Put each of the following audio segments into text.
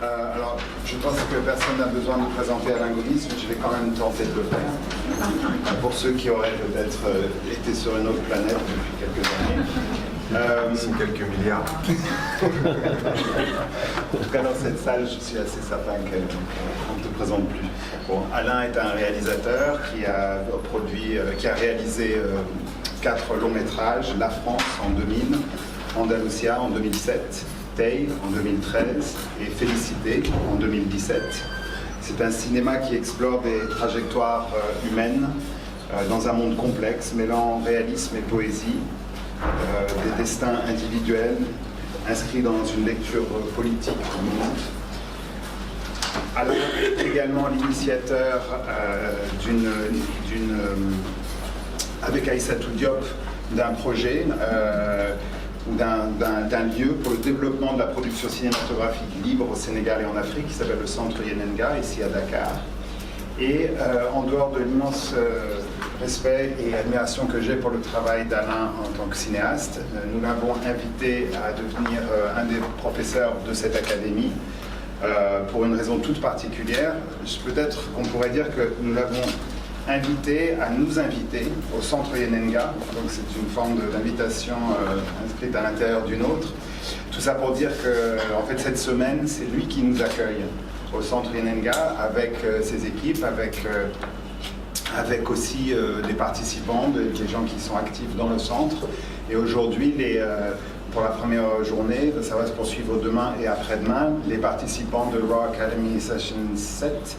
Alors, je pense que personne n'a besoin de présenter Alain Gomis, mais je vais quand même tenter de le faire. Pour ceux qui auraient peut-être été sur une autre planète depuis quelques années. C'est quelques milliards. En tout cas, dans cette salle, je suis assez certain qu'on ne te présente plus. Bon, Alain est un réalisateur qui a réalisé 4 longs métrages, La France en 2000, Andalusia en 2007, Tay en 2013 et Félicité en 2017. C'est un cinéma qui explore des trajectoires humaines dans un monde complexe, mêlant réalisme et poésie, des destins individuels inscrits dans une lecture politique du monde. Alain est également l'initiateur avec Aïssatou Diop d'un projet ou d'un lieu pour le développement de la production cinématographique libre au Sénégal et en Afrique qui s'appelle le Centre Yenenga, ici à Dakar. Et en dehors de l'immense respect et admiration que j'ai pour le travail d'Alain en tant que cinéaste, nous l'avons invité à devenir un des professeurs de cette académie pour une raison toute particulière. Peut-être qu'on pourrait dire que nous l'avons invité à nous inviter au Centre Yenenga, donc c'est une forme d'invitation inscrite à l'intérieur d'une autre. Tout ça pour dire que en fait, cette semaine, c'est lui qui nous accueille au Centre Yenenga avec ses équipes, avec aussi des participants, des gens qui sont actifs dans le centre. Et aujourd'hui, pour la première journée, ça va se poursuivre demain et après-demain, les participants de Raw Academy Session 7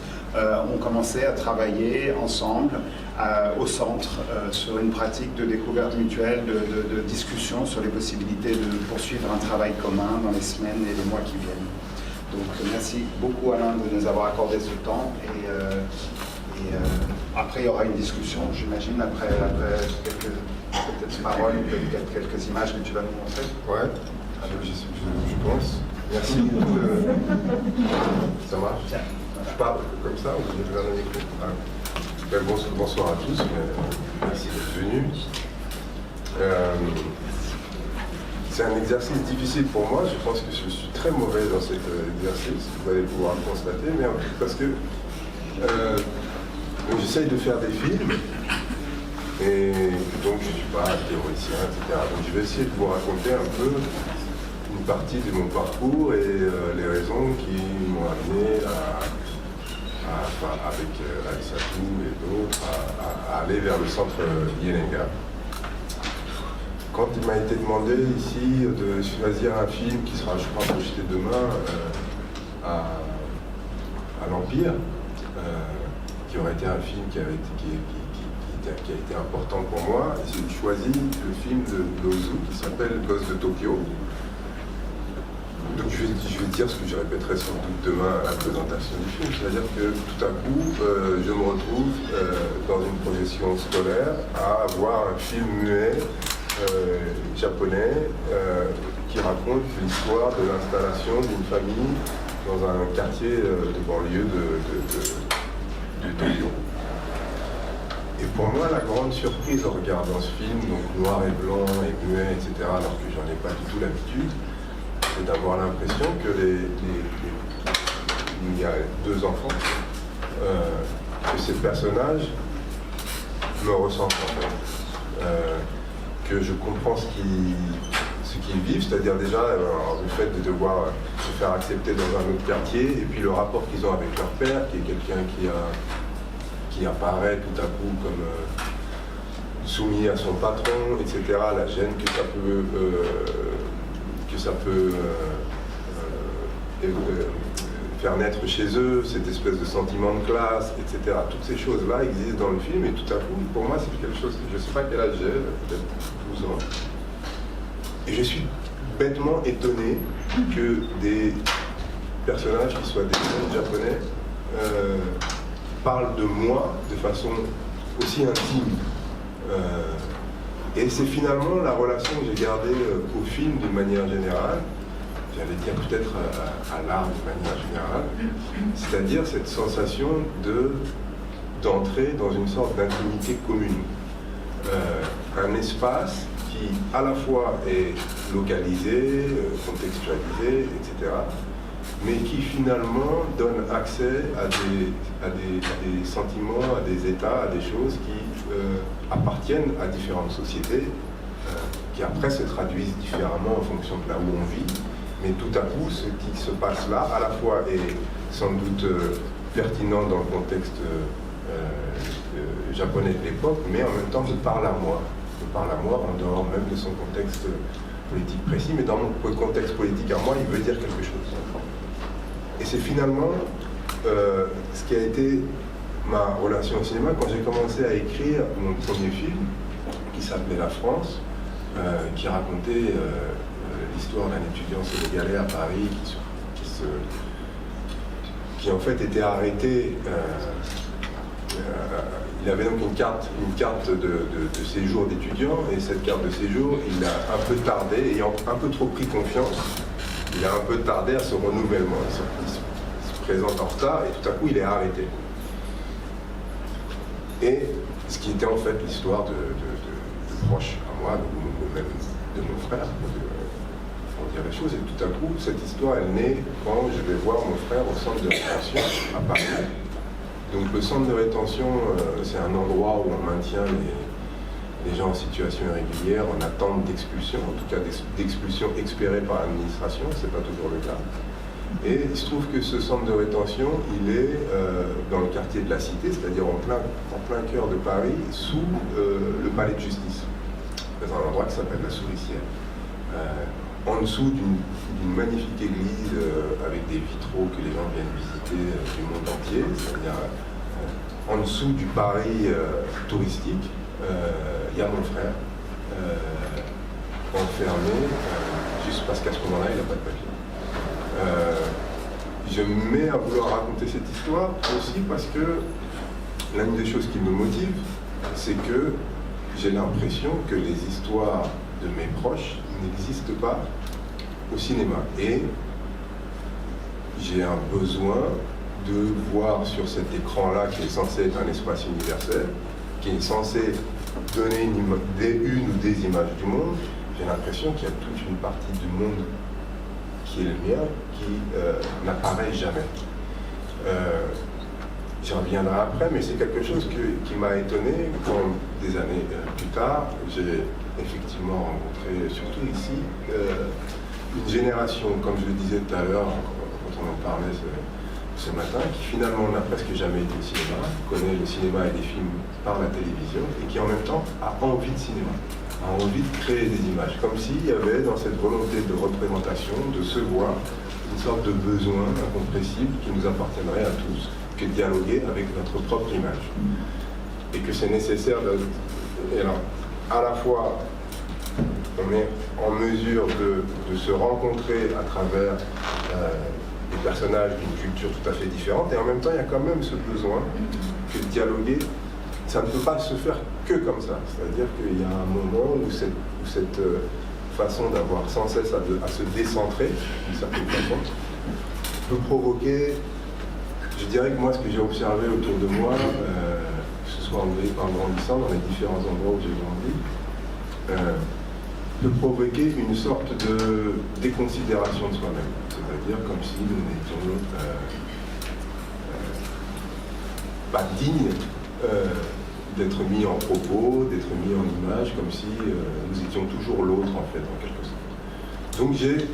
ont commencé à travailler ensemble au centre sur une pratique de découverte mutuelle, de discussion sur les possibilités de poursuivre un travail commun dans les semaines et les mois qui viennent. Donc merci beaucoup Alain de nous avoir accordé ce temps et après il y aura une discussion, j'imagine, après quelques paroles, peut-être quelques images que tu vas nous montrer. Ouais, je pense. Merci beaucoup. Ça marche. Je parle comme ça, ou je vais donner bonsoir à tous, merci d'être venus. C'est un exercice difficile pour moi, je pense que je suis très mauvais dans cet exercice, vous allez pouvoir le constater, mais en fait parce que j'essaye de faire des films, et donc je ne suis pas théoricien, etc. Donc je vais essayer de vous raconter un peu une partie de mon parcours et les raisons qui m'ont amené avec Aïssatou et d'autres, à aller vers le centre Yenenga. Quand il m'a été demandé ici de choisir un film qui sera, je crois, projeté demain à l'Empire, qui aurait été un film qui a été important pour moi, j'ai choisi le film de Ozu qui s'appelle Ghost de Tokyo. Donc je vais dire ce que je répéterai sans doute demain à la présentation du film, c'est-à-dire que tout à coup, je me retrouve dans une projection scolaire à voir un film muet japonais qui raconte l'histoire de l'installation d'une famille dans un quartier de banlieue de Tokyo. Et pour moi, la grande surprise en regardant ce film, donc noir et blanc et muet, etc., alors que j'en ai pas du tout l'habitude, c'est d'avoir l'impression que il y a 2 enfants, que ces personnages me ressentent en fait. Que je comprends ce qu'ils vivent, c'est-à-dire déjà le fait de devoir se faire accepter dans un autre quartier, et puis le rapport qu'ils ont avec leur père, qui est quelqu'un qui apparaît tout à coup comme soumis à son patron, etc., la gêne que ça peut faire naître chez eux, cette espèce de sentiment de classe, etc. Toutes ces choses-là existent dans le film, et tout à coup, pour moi, c'est quelque chose, je ne sais pas quel âge j'ai, peut-être 12 ans, et je suis bêtement étonné que des personnages qui soient des japonais parlent de moi de façon aussi intime. Et c'est finalement la relation que j'ai gardée au film d'une manière générale, j'allais dire peut-être à l'art d'une manière générale, c'est-à-dire cette sensation d'entrer dans une sorte d'intimité commune. Un espace qui à la fois est localisé, contextualisé, etc., mais qui finalement donne accès à des sentiments, à des états, à des choses qui appartiennent à différentes sociétés, qui après se traduisent différemment en fonction de là où on vit. Mais tout à coup, ce qui se passe là, à la fois est sans doute pertinent dans le contexte japonais de l'époque, mais en même temps me parle à moi en dehors même de son contexte politique précis, mais dans mon contexte politique à moi, il veut dire quelque chose. Et c'est finalement ce qui a été ma relation au cinéma quand j'ai commencé à écrire mon premier film, qui s'appelait La France, qui racontait l'histoire d'un étudiant sénégalais à Paris qui en fait était arrêté. Il avait donc une carte de séjour d'étudiant, et cette carte de séjour, il a un peu tardé, ayant un peu trop pris confiance, il a un peu tardé à ce renouvellement. Il se présente en retard et tout à coup il est arrêté. Et ce qui était en fait l'histoire de proches à moi, ou même de mon frère, pour dire les choses, et tout à coup cette histoire elle naît quand je vais voir mon frère au centre de rétention à Paris. Donc le centre de rétention, c'est un endroit où on maintient les gens en situation irrégulière, en attente d'expulsion, en tout cas d'expulsion expérée par l'administration, c'est pas toujours le cas. Et il se trouve que ce centre de rétention, il est dans le quartier de la Cité, c'est-à-dire en plein cœur de Paris, sous le palais de justice, dans un endroit qui s'appelle la Souricière. En dessous d'une magnifique église avec des vitraux que les gens viennent visiter du monde entier, c'est-à-dire en dessous du Paris touristique, il y a mon frère enfermé, juste parce qu'à ce moment-là, il n'a pas de papier. Je me mets à vouloir raconter cette histoire aussi parce que l'une des choses qui me motive, c'est que j'ai l'impression que les histoires de mes proches n'existent pas au cinéma. Et j'ai un besoin de voir sur cet écran-là, qui est censé être un espace universel, qui est censé donner une ou des images du monde, j'ai l'impression qu'il y a toute une partie du monde qui est le mien, qui n'apparaît jamais. J'y reviendrai après, mais c'est quelque chose qui m'a étonné quand, des années plus tard, j'ai effectivement rencontré, surtout ici, une génération, comme je le disais tout à l'heure, quand on en parlait ce matin, qui finalement n'a presque jamais été au cinéma, connaît le cinéma et des films par la télévision, et qui en même temps a envie de cinéma, a envie de créer des images, comme s'il y avait dans cette volonté de représentation, de se voir, une sorte de besoin incompressible qui nous appartiendrait à tous, que de dialoguer avec notre propre image. Et que c'est nécessaire et alors, à la fois, on est en mesure de se rencontrer à travers des personnages d'une culture tout à fait différente, et en même temps, il y a quand même ce besoin que de dialoguer, ça ne peut pas se faire que comme ça. C'est-à-dire qu'il y a un moment où cette façon d'avoir sans cesse à se décentrer, d'une certaine façon, peut provoquer, je dirais que moi, ce que j'ai observé autour de moi, que ce soit en grandissant dans les différents endroits où j'ai grandi, peut provoquer une sorte de déconsidération de soi-même. C'est-à-dire comme si nous n'étions pas dignes d'être mis en propos, d'être mis en image, comme si nous étions toujours l'autre, en fait, en quelque sorte. Donc il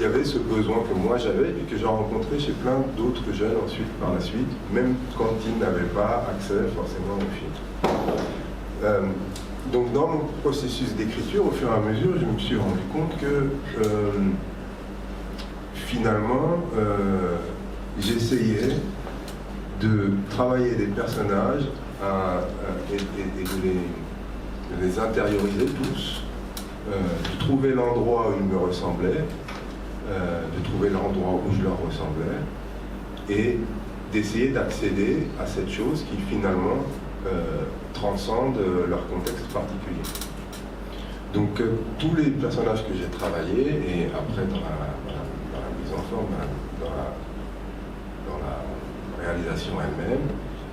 y avait ce besoin que moi j'avais et que j'ai rencontré chez plein d'autres jeunes ensuite, par la suite, même quand ils n'avaient pas accès forcément au film. Donc dans mon processus d'écriture, au fur et à mesure, je me suis rendu compte que finalement, j'essayais de travailler des personnages et de les intérioriser tous, de trouver l'endroit où ils me ressemblaient, de trouver l'endroit où je leur ressemblais, et d'essayer d'accéder à cette chose qui finalement transcende leur contexte particulier. Donc tous les personnages que j'ai travaillés, et après dans la mise en forme, dans la réalisation elle-même,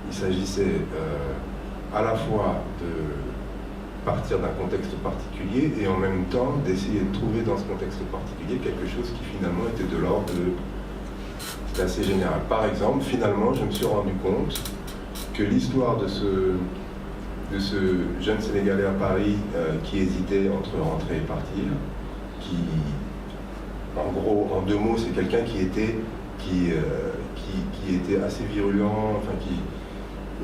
il s'agissait à la fois de partir d'un contexte particulier et en même temps d'essayer de trouver dans ce contexte particulier quelque chose qui finalement était de l'ordre de c'est assez général. Par exemple, finalement, je me suis rendu compte que l'histoire de ce jeune Sénégalais à Paris qui hésitait entre rentrer et partir, qui, en gros, en 2 mots, c'est quelqu'un qui était assez virulent, enfin, qui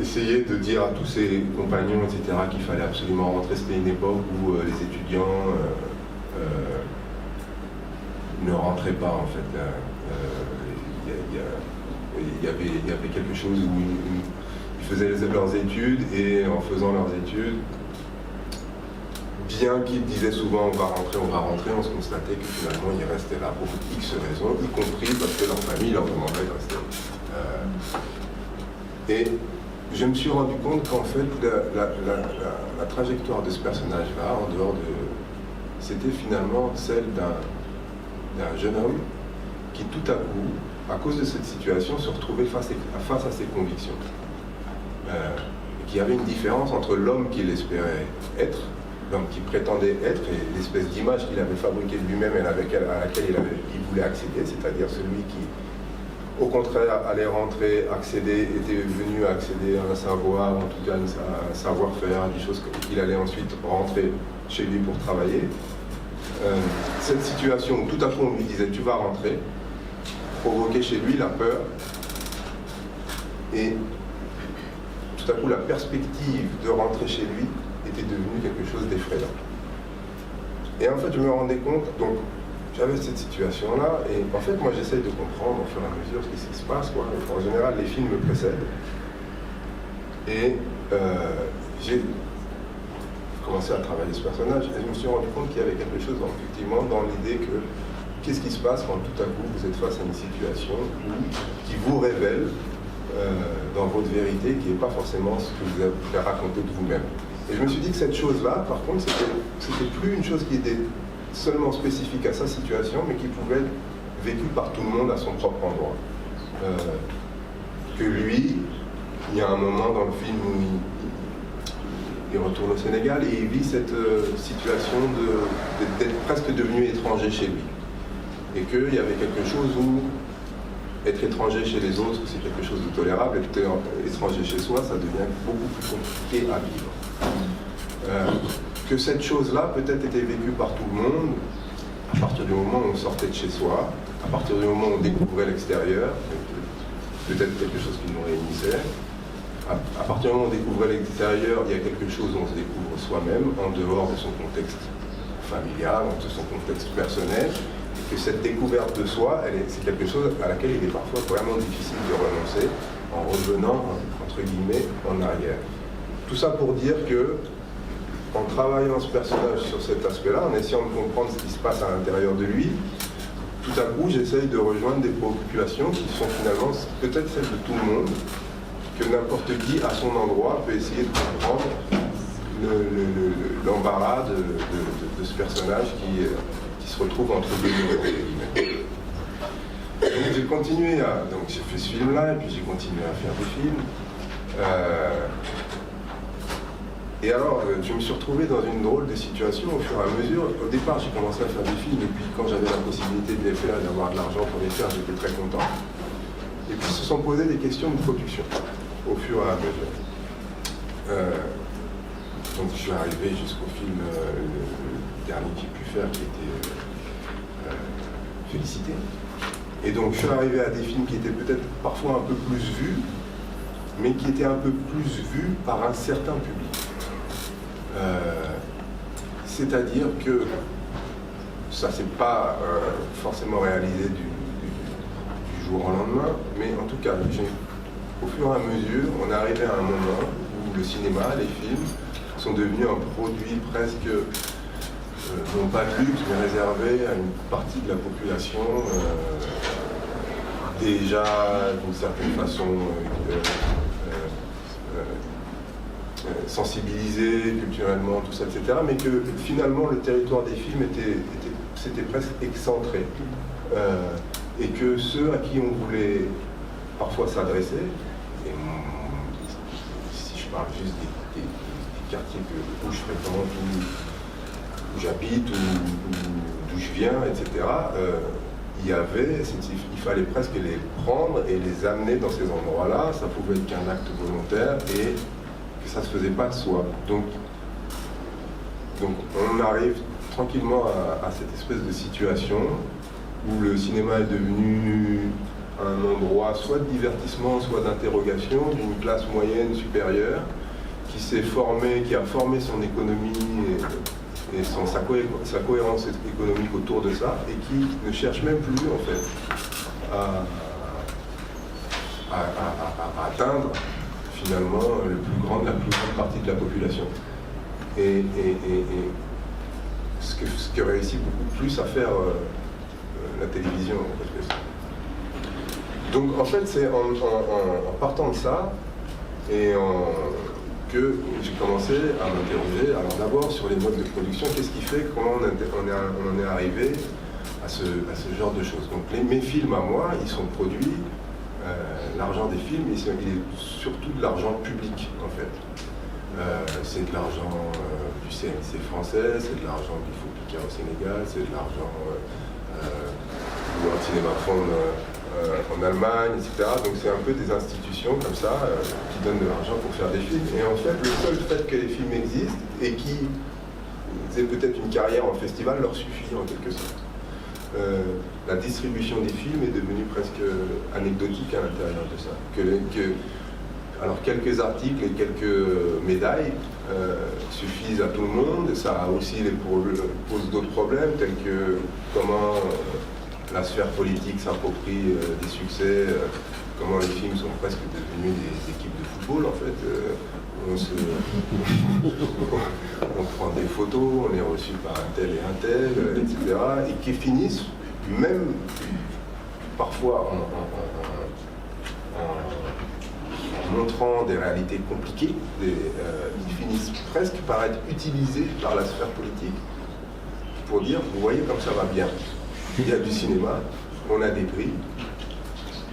essayait de dire à tous ses compagnons, etc., qu'il fallait absolument rentrer. C'était une époque où les étudiants ne rentraient pas, en fait. Il y avait quelque chose où ils faisaient leurs études, et en faisant leurs études, bien qu'ils disaient souvent on va rentrer, on se constatait que finalement ils restaient là pour X raisons, y compris parce que leur famille leur demandait de rester. Et je me suis rendu compte qu'en fait la trajectoire de ce personnage-là, en dehors de... c'était finalement celle d'un jeune homme qui tout à coup, à cause de cette situation, se retrouvait face à ses convictions. Qui avait une différence entre l'homme qu'il espérait être, l'homme qui prétendait être, et l'espèce d'image qu'il avait fabriquée de lui-même et à laquelle il voulait accéder, c'est-à-dire celui qui, au contraire, allait rentrer, accéder, était venu accéder à un savoir, en tout cas un savoir-faire, des choses qu'il allait ensuite rentrer chez lui pour travailler. Cette situation où tout à coup on lui disait tu vas rentrer, provoquait chez lui la peur, et tout à coup la perspective de rentrer chez lui était devenue quelque chose d'effrayant. Et en fait je me rendais compte, donc j'avais cette situation-là, et en fait moi j'essaye de comprendre au fur et à mesure ce qui se passe, quoi. En général les films me précèdent, et j'ai commencé à travailler ce personnage, et je me suis rendu compte qu'il y avait quelque chose effectivement dans l'idée que qu'est-ce qui se passe quand tout à coup vous êtes face à une situation qui vous révèle dans votre vérité, qui n'est pas forcément ce que vous avez raconté de vous-même. Et je me suis dit que cette chose-là, par contre, c'était plus une chose qui était seulement spécifique à sa situation, mais qui pouvait être vécue par tout le monde à son propre endroit. Que lui, il y a un moment dans le film où il retourne au Sénégal et il vit cette situation d'être presque devenu étranger chez lui. Et qu'il y avait quelque chose où être étranger chez les autres, c'est quelque chose de tolérable, être étranger chez soi, ça devient beaucoup plus compliqué à vivre. Que cette chose-là peut-être était vécue par tout le monde, à partir du moment où on sortait de chez soi, à partir du moment où on découvrait l'extérieur, peut-être quelque chose qui nous réunissait. À partir du moment où on découvrait l'extérieur, il y a quelque chose où on se découvre soi-même, en dehors de son contexte familial, de son contexte personnel. Que cette découverte de soi, c'est quelque chose à laquelle il est parfois vraiment difficile de renoncer en revenant, entre guillemets, en arrière. Tout ça pour dire que, en travaillant ce personnage sur cet aspect-là, en essayant de comprendre ce qui se passe à l'intérieur de lui, tout à coup, j'essaye de rejoindre des préoccupations qui sont finalement peut-être celles de tout le monde, que n'importe qui, à son endroit, peut essayer de comprendre l'embarras de ce personnage qui se retrouve entre deux mondes. Donc j'ai continué donc j'ai fait ce film-là, et puis j'ai continué à faire des films. Et alors, je me suis retrouvé dans une drôle de situation au fur et à mesure. Au départ, j'ai commencé à faire des films, et puis quand j'avais la possibilité de les faire et d'avoir de l'argent pour les faire, j'étais très content. Et puis se sont posées des questions de production, au fur et à mesure. Donc je suis arrivé jusqu'au film, le dernier que j'ai pu faire, qui était Félicité. Et donc je suis arrivé à des films qui étaient peut-être parfois un peu plus vus, mais qui étaient un peu plus vus par un certain public. C'est-à-dire que ça s'est pas forcément réalisé du jour au lendemain, mais en tout cas, au fur et à mesure, on est arrivé à un moment où le cinéma, les films, sont devenus un produit presque, non pas de luxe, mais réservé à une partie de la population déjà, d'une certaine façon, sensibilisée culturellement, tout ça, etc. Mais que finalement, le territoire des films c'était presque excentré. Et que ceux à qui on voulait parfois s'adresser, et si je parle juste des quartiers où je fréquente, où j'habite, d'où je viens, etc., il fallait presque les prendre et les amener dans ces endroits-là. Ça pouvait être qu'un acte volontaire et que ça ne se faisait pas de soi. Donc on arrive tranquillement à cette espèce de situation où le cinéma est devenu un endroit soit de divertissement, soit d'interrogation d'une classe moyenne supérieure qui s'est formée, qui a formé son économie et sa cohérence économique autour de ça, et qui ne cherche même plus en fait à atteindre finalement la plus grande partie de la population. Et ce que réussit beaucoup plus à faire la télévision en fait. Donc en fait c'est en partant de ça et que j'ai commencé à m'interroger, alors d'abord sur les modes de production, qu'est-ce qui fait, comment on en est arrivé à ce genre de choses. Donc mes films à moi, ils sont produits, l'argent des films, il est surtout de l'argent public en fait. C'est de l'argent du CNC français, c'est de l'argent du FOPICA au Sénégal, c'est de l'argent du World Cinema Fund en Allemagne, etc. Donc c'est un peu des institutions comme ça qui donnent de l'argent pour faire des films. Et en fait, le seul fait que les films existent et qu'ils aient peut-être une carrière en festival leur suffit en quelque sorte. La distribution des films est devenue presque anecdotique à l'intérieur de ça. Alors quelques articles et quelques médailles suffisent à tout le monde. Ça a aussi pose d'autres problèmes tels que comment la sphère politique s'approprie des succès, comment les films sont presque devenus des équipes de football en fait. On prend des photos, on est reçu par un tel et un tel, etc. Et qui finissent, même parfois en montrant des réalités compliquées, ils finissent presque par être utilisés par la sphère politique pour dire, vous voyez comme ça va bien. Il y a du cinéma, on a des prix,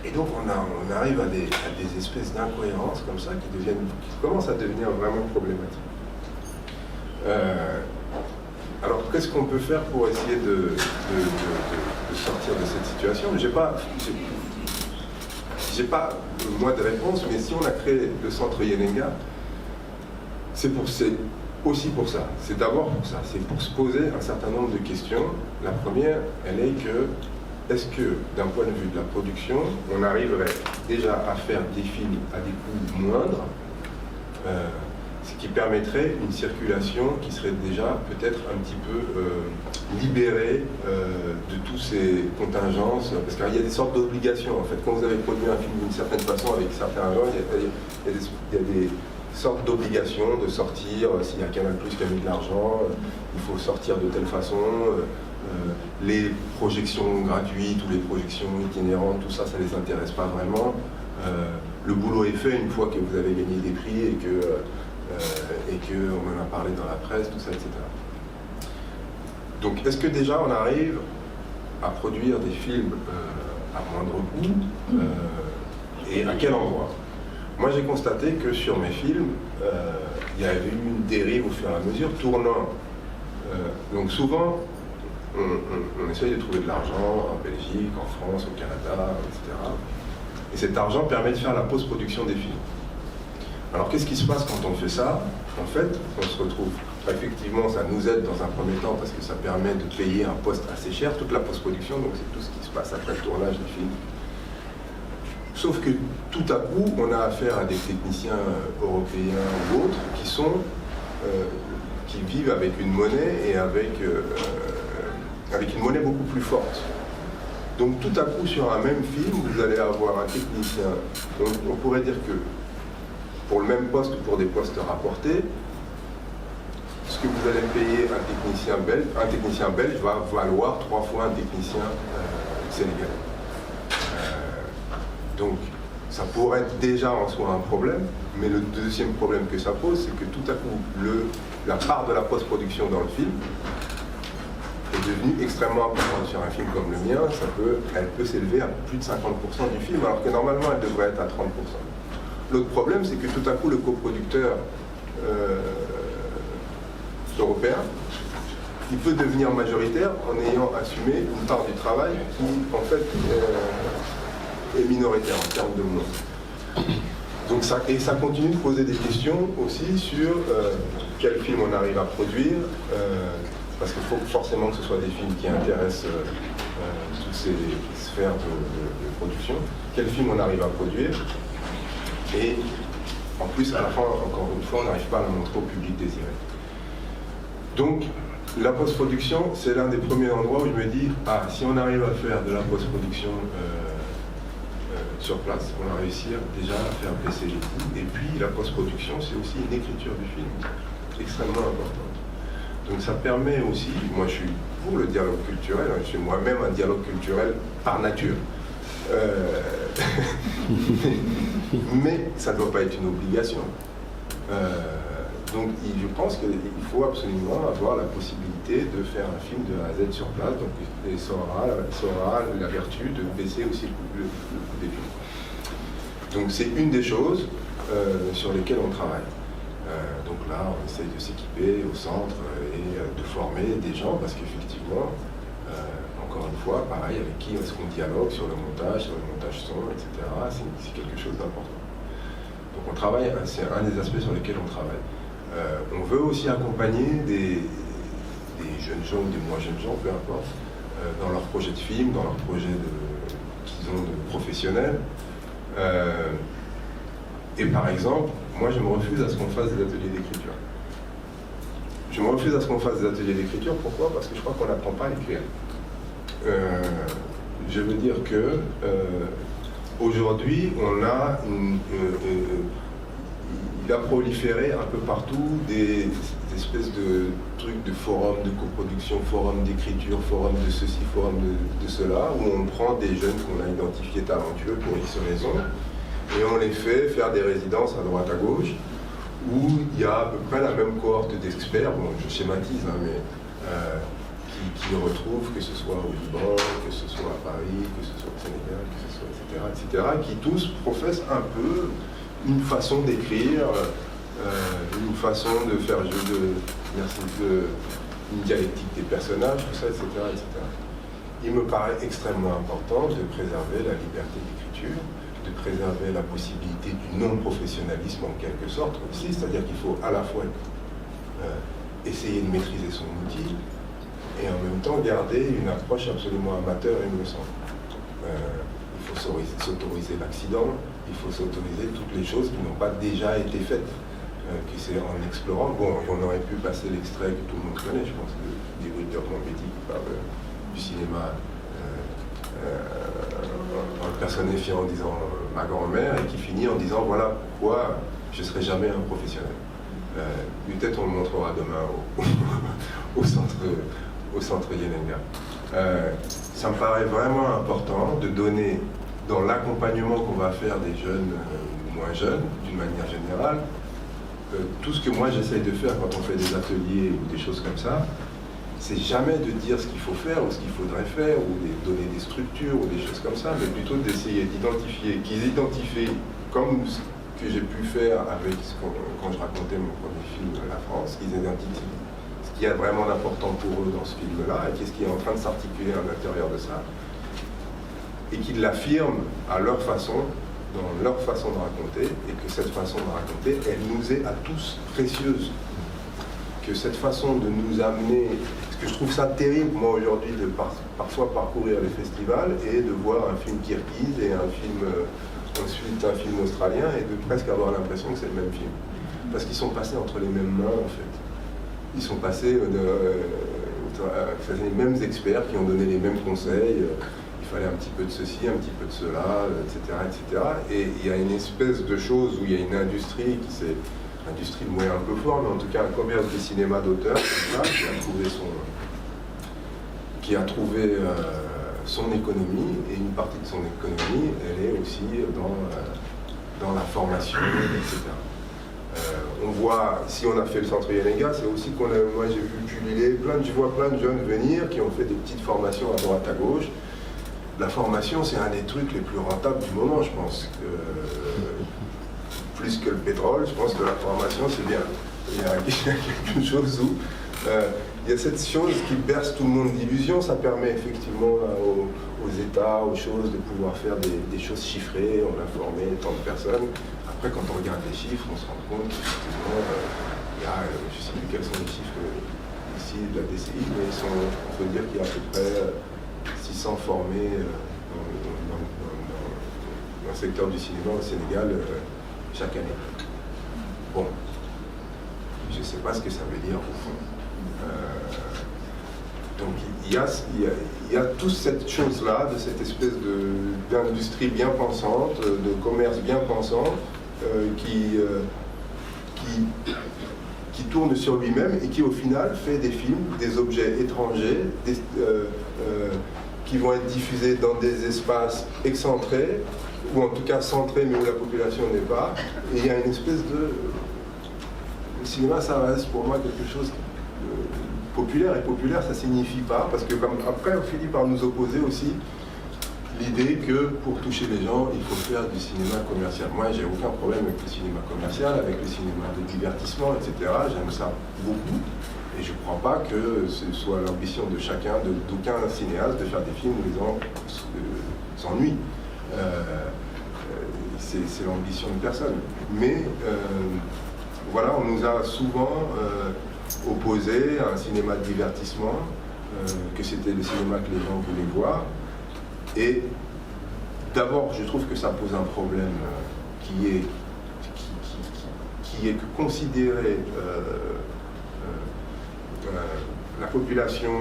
et donc on arrive à des espèces d'incohérences comme ça qui commencent à devenir vraiment problématiques. Alors qu'est-ce qu'on peut faire pour essayer de sortir de cette situation? J'ai pas moi de réponse, mais si on a créé le centre Yenenga, c'est aussi pour ça. C'est d'abord pour ça. C'est pour se poser un certain nombre de questions. La première, elle est que, est-ce que, d'un point de vue de la production, on arriverait déjà à faire des films à des coûts moindres, ce qui permettrait une circulation qui serait déjà peut-être un petit peu libérée de toutes ces contingences, parce qu'il y a des sortes d'obligations en fait. Quand vous avez produit un film d'une certaine façon avec certains gens, il y a des sortes d'obligations de sortir, s'il y a Canal+ qui a mis de l'argent, il faut sortir de telle façon, les projections gratuites ou les projections itinérantes, tout ça, ça ne les intéresse pas vraiment. Le boulot est fait une fois que vous avez gagné des prix et qu'on en a parlé dans la presse, tout ça, etc. Donc, est-ce que déjà on arrive à produire des films à moindre coût et à quel endroit? Moi, j'ai constaté que sur mes films, il y avait eu une dérive au fur et à mesure, tournant. Donc souvent, on essaye de trouver de l'argent en Belgique, en France, au Canada, etc. Et cet argent permet de faire la post-production des films. Alors qu'est-ce qui se passe quand on fait ça? En fait, on se retrouve, effectivement, ça nous aide dans un premier temps parce que ça permet de payer un poste assez cher, toute la post-production, donc c'est tout ce qui se passe après le tournage des films. Sauf que tout à coup, on a affaire à des techniciens européens ou autres qui vivent avec une monnaie et avec une monnaie beaucoup plus forte. Donc tout à coup, sur un même film, vous allez avoir un technicien. Donc on pourrait dire que pour le même poste ou pour des postes rapportés, ce que vous allez payer un technicien belge va valoir 3 fois un technicien sénégalais. Donc, ça pourrait être déjà en soi un problème, mais le deuxième problème que ça pose, c'est que tout à coup, la part de la post-production dans le film est devenue extrêmement importante. Sur un film comme le mien, elle peut s'élever à plus de 50% du film, alors que normalement, elle devrait être à 30%. L'autre problème, c'est que tout à coup, le coproducteur européen il peut devenir majoritaire en ayant assumé une part du travail qui, en fait, est minoritaire en termes de mots. Donc ça continue de poser des questions aussi sur quel film on arrive à produire, parce qu'il faut forcément que ce soit des films qui intéressent toutes ces sphères de production. Quel film on arrive à produire, et en plus, à la fin, encore une fois, on n'arrive pas à la montrer au public désiré. Donc, la post-production, c'est l'un des premiers endroits où je me dis, ah, si on arrive à faire de la post-production sur place, on va réussir déjà à faire baisser les coûts. Et puis, la post-production, c'est aussi une écriture du film, extrêmement importante. Donc, ça permet aussi, moi je suis pour le dialogue culturel, je suis moi-même un dialogue culturel par nature. Mais ça ne doit pas être une obligation. Donc je pense qu'il faut absolument avoir la possibilité de faire un film de A à Z sur place, donc, et ça aura la vertu de baisser aussi le coût des films. Donc c'est une des choses sur lesquelles on travaille. Donc là, on essaye de s'équiper au centre et de former des gens, parce qu'effectivement, encore une fois, pareil, avec qui est-ce qu'on dialogue sur le montage son, etc. C'est quelque chose d'important. Donc on travaille, c'est un des aspects sur lesquels on travaille. On veut aussi accompagner des jeunes gens ou des moins jeunes gens, peu importe, dans leurs projets de film, dans leurs projets qu'ils ont de professionnels. Et par exemple, moi je me refuse à ce qu'on fasse des ateliers d'écriture. Je me refuse à ce qu'on fasse des ateliers d'écriture, pourquoi? Parce que je crois qu'on n'apprend pas à écrire. Je veux dire que aujourd'hui, on a il a proliféré un peu partout des espèces de trucs de forums de coproduction, forums d'écriture, forums de ceci, forums de cela, où on prend des jeunes qu'on a identifiés talentueux pour X raisons, et on les fait faire des résidences à droite à gauche, où il y a à peu près la même cohorte d'experts, bon je schématise, hein, mais qui retrouvent, que ce soit au Liban, que ce soit à Paris, que ce soit au Sénégal, que ce soit etc., qui tous professent un peu une façon d'écrire, une façon de faire une dialectique des personnages, tout ça, etc., etc. Il me paraît extrêmement important de préserver la liberté d'écriture, de préserver la possibilité du non-professionnalisme en quelque sorte aussi, c'est-à-dire qu'il faut à la fois essayer de maîtriser son outil et en même temps garder une approche absolument amateur, il me semble. Il faut s'autoriser l'accident, il faut s'autoriser toutes les choses qui n'ont pas déjà été faites, que c'est en explorant. Bon, on aurait pu passer l'extrait que tout le monde connaît, je pense, des Rudolph Betty qui parle du cinéma en le personnifiant en disant ma grand-mère, et qui finit en disant voilà pourquoi je ne serai jamais un professionnel. Peut-être on le montrera demain au centre Yenenga. Ça me paraît vraiment important de donner, dans l'accompagnement qu'on va faire des jeunes ou moins jeunes, d'une manière générale, tout ce que moi j'essaye de faire quand on fait des ateliers ou des choses comme ça, c'est jamais de dire ce qu'il faut faire ou ce qu'il faudrait faire, ou de donner des structures ou des choses comme ça, mais plutôt d'essayer d'identifier, qu'ils identifient, comme ce que j'ai pu faire avec quand je racontais mon premier film La France, qu'ils identifient ce qu'il y a vraiment d'important pour eux dans ce film-là, et qu'est-ce qui est en train de s'articuler à l'intérieur de ça, et qu'ils l'affirment à leur façon, dans leur façon de raconter, et que cette façon de raconter, elle nous est à tous précieuse. Que cette façon de nous amener, parce que je trouve ça terrible, moi, aujourd'hui, de parfois parcourir les festivals et de voir un film kirghize et un film, ensuite un film australien, et de presque avoir l'impression que c'est le même film. Parce qu'ils sont passés entre les mêmes mains, en fait. Ils sont passés, les mêmes experts qui ont donné les mêmes conseils. Il fallait un petit peu de ceci, un petit peu de cela, etc., etc. Et il y a une espèce de chose où il y a une industrie qui s'est... Industrie de moyens un peu fort, mais en tout cas un commerce du cinéma d'auteur qui a trouvé son économie, et une partie de son économie, elle est aussi dans la formation, etc. On voit, si on a fait le centre Yenenga, c'est aussi qu'on a, moi j'ai vu puller je vois plein de jeunes venir qui ont fait des petites formations à droite à gauche. La formation, c'est un des trucs les plus rentables du moment, je pense. Plus que le pétrole, je pense que la formation, c'est bien. Il y a quelque chose où il y a cette chose qui berce tout le monde d'illusions. Ça permet effectivement aux États, aux choses, de pouvoir faire des choses chiffrées, on a formé tant de personnes. Après, quand on regarde les chiffres, on se rend compte qu'effectivement, il y a, je ne sais plus quels sont les chiffres ici de la DCI, mais on peut dire qu'il y a à peu près 600 formés dans le secteur du cinéma au Sénégal chaque année. Bon, je ne sais pas ce que ça veut dire au fond. Donc il y a toute cette chose-là, de cette espèce d'industrie bien pensante, de commerce bien pensant, qui tourne sur lui-même et qui au final fait des films, des objets étrangers, qui vont être diffusés dans des espaces excentrés, ou en tout cas centrés, mais où la population n'est pas. Et il y a une espèce de... Le cinéma, ça reste pour moi quelque chose populaire, et populaire, ça signifie pas, parce que comme après, on finit par nous opposer aussi l'idée que pour toucher les gens, il faut faire du cinéma commercial. Moi, j'ai aucun problème avec le cinéma commercial, avec le cinéma de divertissement, etc. J'aime ça beaucoup. Et je ne crois pas que ce soit l'ambition de chacun, d'aucun cinéaste, de faire des films où les gens s'ennuient. C'est l'ambition de personne. Mais voilà, on nous a souvent opposé à un cinéma de divertissement, que c'était le cinéma que les gens voulaient voir. Et d'abord, je trouve que ça pose un problème qui est que considérer la population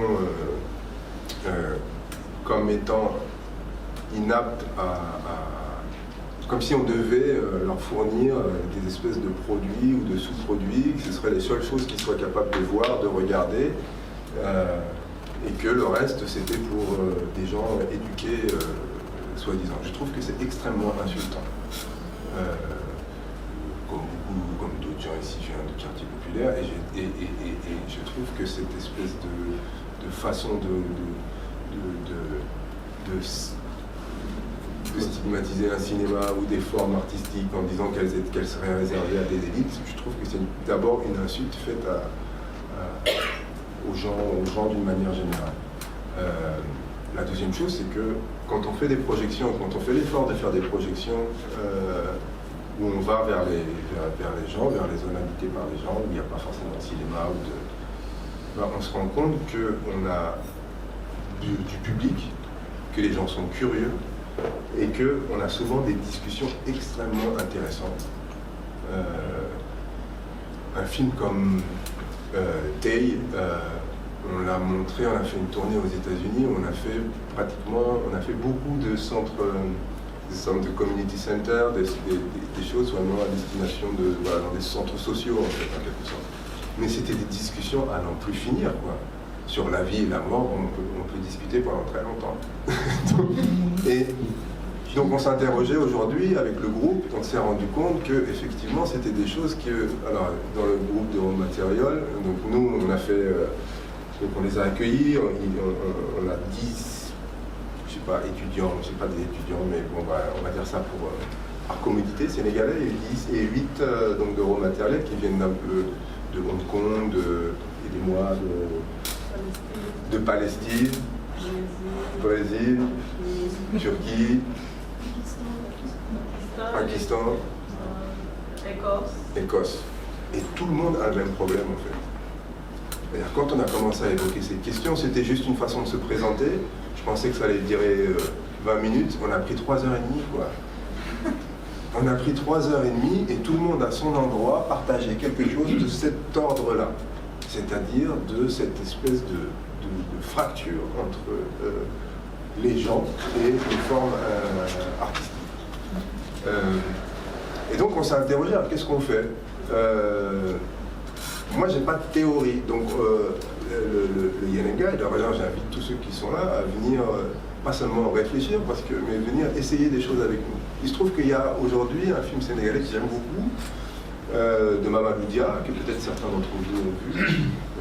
comme étant inapte comme si on devait leur fournir des espèces de produits ou de sous-produits, que ce seraient les seules choses qu'ils soient capables de voir, de regarder, et que le reste c'était pour des gens éduqués, soi-disant. Je trouve que c'est extrêmement insultant. Comme d'autres gens ici, je viens du quartier populaire, et je trouve que cette espèce de façon de stigmatiser un cinéma ou des formes artistiques en disant qu'elles seraient réservées à des élites, je trouve que c'est d'abord une insulte faite aux gens d'une manière générale. La deuxième chose, c'est que quand on fait des projections, quand on fait l'effort de faire des projections où on va vers les gens, vers les zones habitées par les gens, où il n'y a pas forcément de cinéma, on se rend compte qu'on a du public, que les gens sont curieux, et qu'on a souvent des discussions extrêmement intéressantes. Un film comme Tay, on l'a montré, on a fait une tournée aux États-Unis, on a fait beaucoup de centres de community center, des choses vraiment à destination dans des centres sociaux en fait, en quelque sorte. Mais c'était des discussions à n'en plus finir, quoi. Sur la vie et la mort, on peut discuter pendant très longtemps. Donc on s'interrogeait aujourd'hui avec le groupe, on s'est rendu compte que effectivement c'était des choses alors dans le groupe de Raw Material, donc nous on a fait, donc on les a accueillis, on a 10, je sais pas, étudiants, je sais pas des étudiants, mais bon, on va dire ça par commodité sénégalais, et 10 et 8 donc de Raw Material qui viennent d'un peu de Hong Kong, aidez-moi, de Palestine, Brésil, Turquie, Pakistan, Écosse. Et tout le monde a le même problème en fait. Quand on a commencé à évoquer ces questions, c'était juste une façon de se présenter. Je pensais que ça allait durer 20 minutes. On a pris 3h30 quoi. On a pris 3h30 et tout le monde à son endroit partageait quelque chose de cet ordre-là. C'est-à-dire de cette espèce de fracture entre les gens et les formes artistiques. Et donc on s'est interrogé, qu'est-ce qu'on fait? Moi j'ai pas de théorie, donc le Yenenga, et d'ailleurs j'invite tous ceux qui sont là à venir, pas seulement réfléchir, mais venir essayer des choses avec nous. Il se trouve qu'il y a aujourd'hui un film sénégalais que j'aime beaucoup, de Mamadou Dia, que peut-être certains d'entre vous ont vu,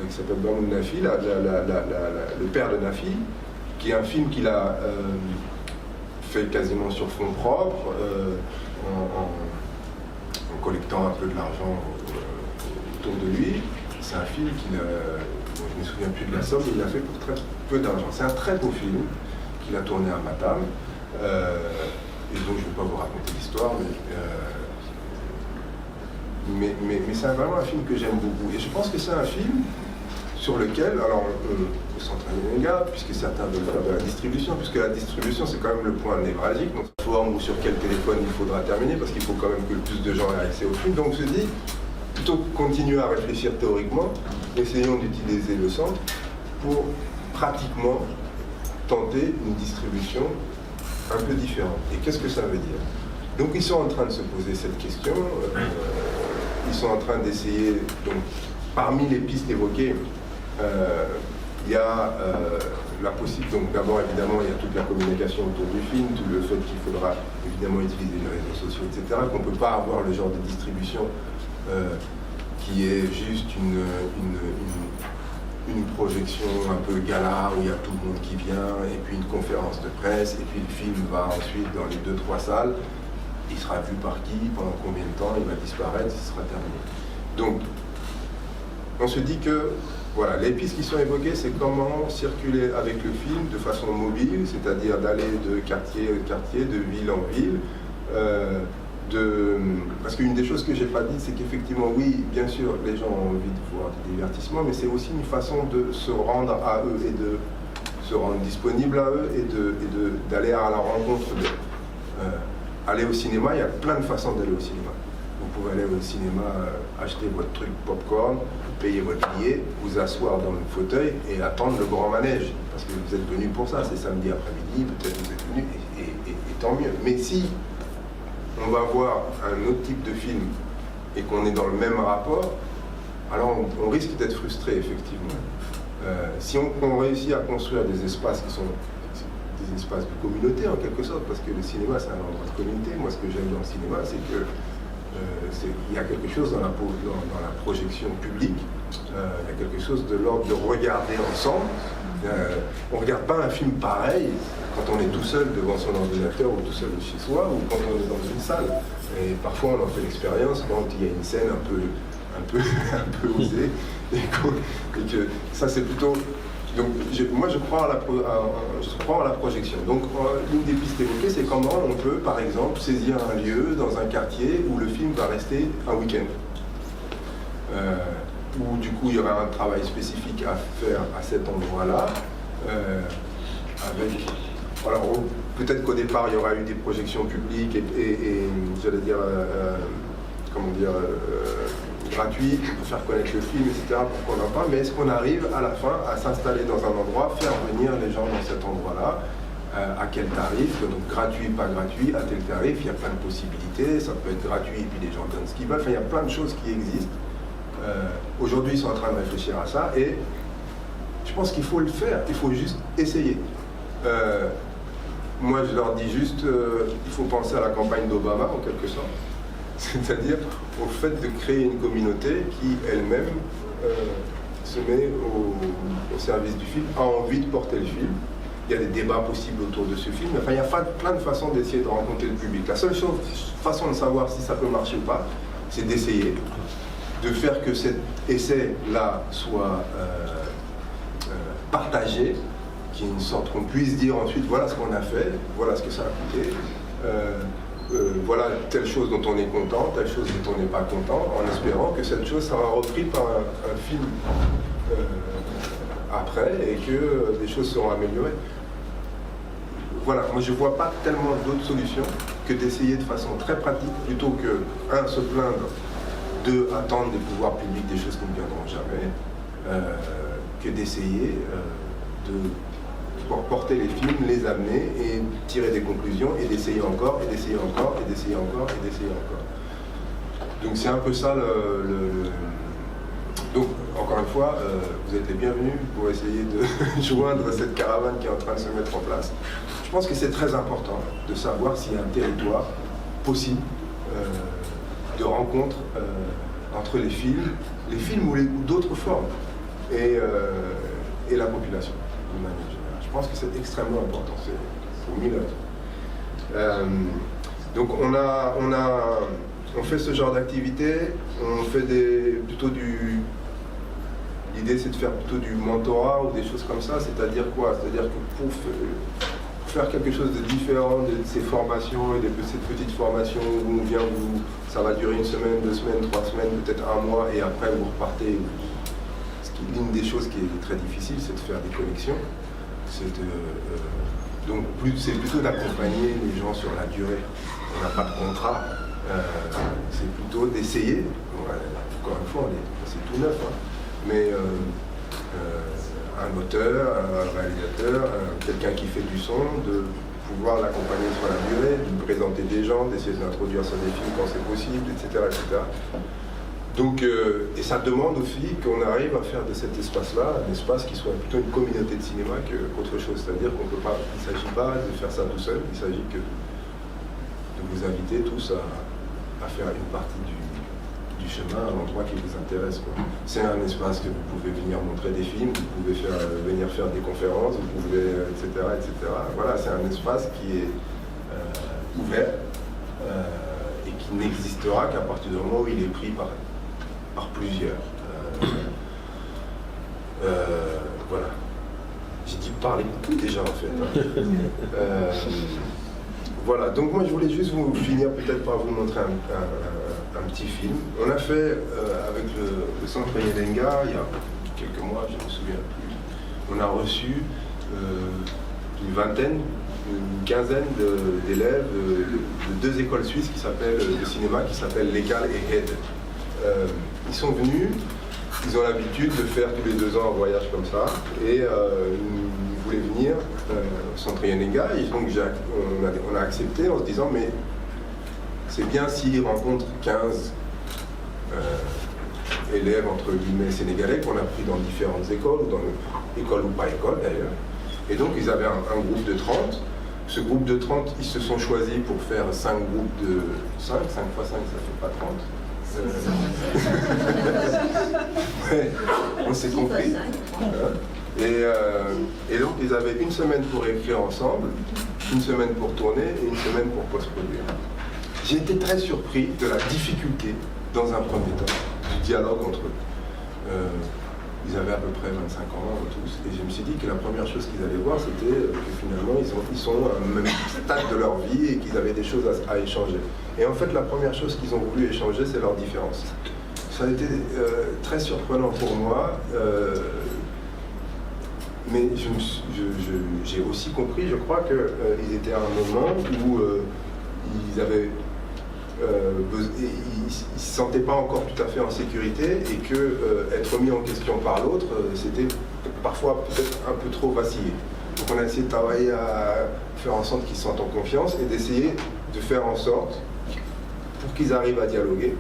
qui s'appelle Bamoun Nafi, le père de Nafi, qui est un film qu'il a fait quasiment sur fonds propres, en collectant un peu de l'argent autour de lui. C'est un film je ne me souviens plus de la somme, mais il l'a fait pour très peu d'argent. C'est un très beau film qu'il a tourné à Matam, et donc je ne vais pas vous raconter l'histoire, mais c'est vraiment un film que j'aime beaucoup. Et je pense que c'est un film sur lequel, alors le centre Yenenga, puisque certains veulent faire de la distribution, puisque la distribution c'est quand même le point névralgique, donc forme ou sur quel téléphone il faudra terminer, parce qu'il faut quand même que le plus de gens aient accès au film. Donc on se dit, plutôt que continuer à réfléchir théoriquement, essayons d'utiliser le centre pour pratiquement tenter une distribution un peu différente. Et qu'est-ce que ça veut dire? Donc ils sont en train de se poser cette question, ils sont en train d'essayer, donc parmi les pistes évoquées, il y a la possibilité, donc d'abord évidemment il y a toute la communication autour du film, tout le fait qu'il faudra évidemment utiliser les réseaux sociaux, etc., qu'on ne peut pas avoir le genre de distribution qui est juste une projection un peu gala où il y a tout le monde qui vient, et puis une conférence de presse, et puis le film va ensuite dans les 2-3 salles, il sera vu par qui, pendant combien de temps, il va disparaître, il sera terminé. Donc on se dit que voilà, les pistes qui sont évoquées, c'est comment circuler avec le film de façon mobile, c'est-à-dire d'aller de quartier en quartier, de ville en ville. Parce qu'une des choses que j'ai pas dit, c'est qu'effectivement, oui, bien sûr, les gens ont envie de voir du divertissement, mais c'est aussi une façon de se rendre à eux et de se rendre disponible à eux et d'aller à la rencontre d'eux. Aller au cinéma, il y a plein de façons d'aller au cinéma. Vous pouvez aller au cinéma, acheter votre truc popcorn, payer votre billet, vous asseoir dans le fauteuil et attendre le grand manège. Parce que vous êtes venu pour ça, c'est samedi après-midi, peut-être vous êtes venu, et tant mieux. Mais si on va voir un autre type de film et qu'on est dans le même rapport, alors on risque d'être frustré, effectivement. Si on réussit à construire des espaces qui sont des espaces de communauté, en quelque sorte, parce que le cinéma, c'est un endroit de communauté. Moi, ce que j'aime dans le cinéma, c'est que il y a quelque chose dans la projection publique, il y a quelque chose de l'ordre de regarder ensemble. On ne regarde pas un film pareil quand on est tout seul devant son ordinateur ou tout seul chez soi, ou quand on est dans une salle. Et parfois on en fait l'expérience quand il y a une scène un peu osée, et que ça c'est plutôt... Donc moi je crois à la projection. Donc l'une des pistes évoquées, c'est comment on peut par exemple saisir un lieu dans un quartier où le film va rester un week-end. Où du coup il y aura un travail spécifique à faire à cet endroit-là, avec... Alors peut-être qu'au départ il y aura eu des projections publiques et j'allais dire, gratuites pour faire connaître le film, etc., pour qu'on en parle, mais est-ce qu'on arrive à la fin à s'installer dans un endroit, faire venir les gens dans cet endroit-là, à quel tarif, donc gratuit, pas gratuit, à tel tarif, il y a plein de possibilités, ça peut être gratuit et puis les gens donnent ce qu'ils veulent, enfin il y a plein de choses qui existent. Aujourd'hui, ils sont en train de réfléchir à ça et je pense qu'il faut le faire, il faut juste essayer. Moi, je leur dis juste, il faut penser à la campagne d'Obama, en quelque sorte. C'est-à-dire au fait de créer une communauté qui, elle-même, se met au service du film, a envie de porter le film. Il y a des débats possibles autour de ce film. Enfin, il y a plein de façons d'essayer de rencontrer le public. La seule façon de savoir si ça peut marcher ou pas, c'est d'essayer, de faire que cet essai-là soit partagé, qu'il y ait une sorte qu'on puisse dire ensuite, voilà ce qu'on a fait, voilà ce que ça a coûté, voilà telle chose dont on est content, telle chose dont on n'est pas content, en espérant que cette chose sera reprise par un film après et que des choses seront améliorées. Voilà, moi je ne vois pas tellement d'autres solutions que d'essayer de façon très pratique, plutôt que, un, se plaindre, deux, attendre des pouvoirs publics des choses qui ne viendront jamais, que d'essayer de porter les films, les amener et tirer des conclusions et d'essayer encore, et d'essayer encore, et d'essayer encore, et d'essayer encore. Donc c'est un peu ça Donc, encore une fois, vous êtes les bienvenus pour essayer de joindre cette caravane qui est en train de se mettre en place. Je pense que c'est très important de savoir s'il y a un territoire possible de rencontre entre les films ou d'autres formes, et la population, de manière générale. Je pense que c'est extrêmement important, c'est pour 1000 heures. Donc on fait ce genre d'activité, on fait plutôt l'idée c'est de faire plutôt du mentorat ou des choses comme ça, c'est-à-dire quoi? C'est-à-dire que pour faire quelque chose de différent de ces formations et de ces petites formations où on vient, ça va durer 1 semaine, 2 semaines, 3 semaines, peut-être 1 mois, et après vous repartez. L'une des choses qui est très difficile, c'est de faire des connexions. Donc c'est plutôt d'accompagner les gens sur la durée. On n'a pas de contrat, c'est plutôt d'essayer. Encore une fois, c'est tout neuf, hein. Mais un auteur, un réalisateur, quelqu'un qui fait du son, de pouvoir l'accompagner sur la durée, de lui présenter des gens, d'essayer de l'introduire sur des films quand c'est possible, etc. etc. Donc, et ça demande aussi qu'on arrive à faire de cet espace-là un espace qui soit plutôt une communauté de cinéma qu'autre chose. C'est-à-dire qu'il ne s'agit pas de faire ça tout seul, il s'agit que de vous inviter tous à faire une partie du chemin, un endroit qui vous intéresse. C'est un espace que vous pouvez venir montrer des films, vous pouvez venir faire des conférences, vous pouvez, etc. etc. Voilà, c'est un espace qui est ouvert et qui n'existera qu'à partir du moment où il est pris par plusieurs. Voilà. J'ai dit parler beaucoup déjà en fait. Hein. Voilà, donc moi je voulais juste vous finir peut-être par vous montrer un petit film. On a fait avec le centre Yelenga, il y a quelques mois, je ne me souviens plus, on a reçu une vingtaine, une quinzaine d'élèves de 2 écoles suisses de cinéma qui s'appellent l'ECAL et HED. Ils sont venus, ils ont l'habitude de faire tous les 2 ans un voyage comme ça, et ils voulaient venir au centre Yelenga, et donc on a accepté en se disant mais c'est bien s'ils rencontrent 15 élèves entre guillemets sénégalais qu'on a pris dans différentes écoles, écoles ou pas écoles d'ailleurs, et donc ils avaient un groupe de 30. Ce groupe de 30, ils se sont choisis pour faire 5 groupes de 5 x 5, ça fait pas 30. Ouais, on s'est compris. Et donc ils avaient 1 semaine pour écrire ensemble, 1 semaine pour tourner et 1 semaine pour post-produire. J'ai été très surpris de la difficulté, dans un premier temps, du dialogue entre eux. Ils avaient à peu près 25 ans tous, et je me suis dit que la première chose qu'ils allaient voir, c'était que finalement ils sont à un même stade de leur vie et qu'ils avaient des choses à échanger. Et en fait, la première chose qu'ils ont voulu échanger, c'est leurs différences. Ça a été très surprenant pour moi, mais j'ai aussi compris, je crois, qu'ils étaient à un moment où ils avaient... ils ne se sentaient pas encore tout à fait en sécurité et que être mis en question par l'autre, c'était parfois peut-être un peu trop vacillé. Donc on a essayé de travailler à faire en sorte qu'ils se sentent en confiance et d'essayer de faire en sorte, pour qu'ils arrivent à dialoguer,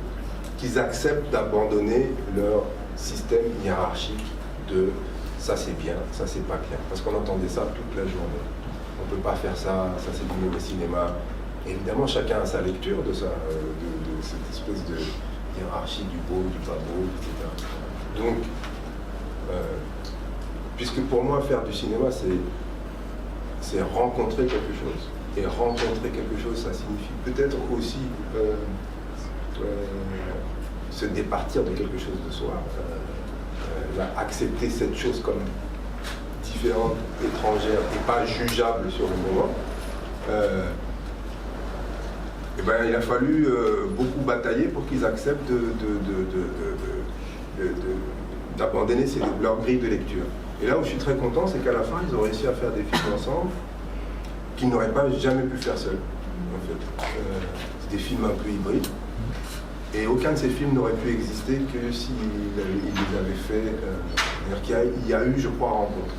qu'ils acceptent d'abandonner leur système hiérarchique de ça c'est bien, ça c'est pas bien. Parce qu'on entendait ça toute la journée. On ne peut pas faire ça, ça c'est du mauvais cinéma. Évidemment, chacun a sa lecture de cette espèce de hiérarchie du beau, du pas beau, etc. Donc, puisque pour moi, faire du cinéma, c'est rencontrer quelque chose. Et rencontrer quelque chose, ça signifie peut-être aussi se départir de quelque chose de soi, accepter cette chose comme différente, étrangère et pas jugeable sur le moment. Et ben, il a fallu beaucoup batailler pour qu'ils acceptent d'abandonner leur grille de lecture. Et là où je suis très content, c'est qu'à la fin, ils ont réussi à faire des films ensemble qu'ils n'auraient pas jamais pu faire seuls. En fait. C'est des films un peu hybrides. Et aucun de ces films n'aurait pu exister que s'ils les avaient fait. C'est-à-dire qu'il y a eu, je crois, rencontre.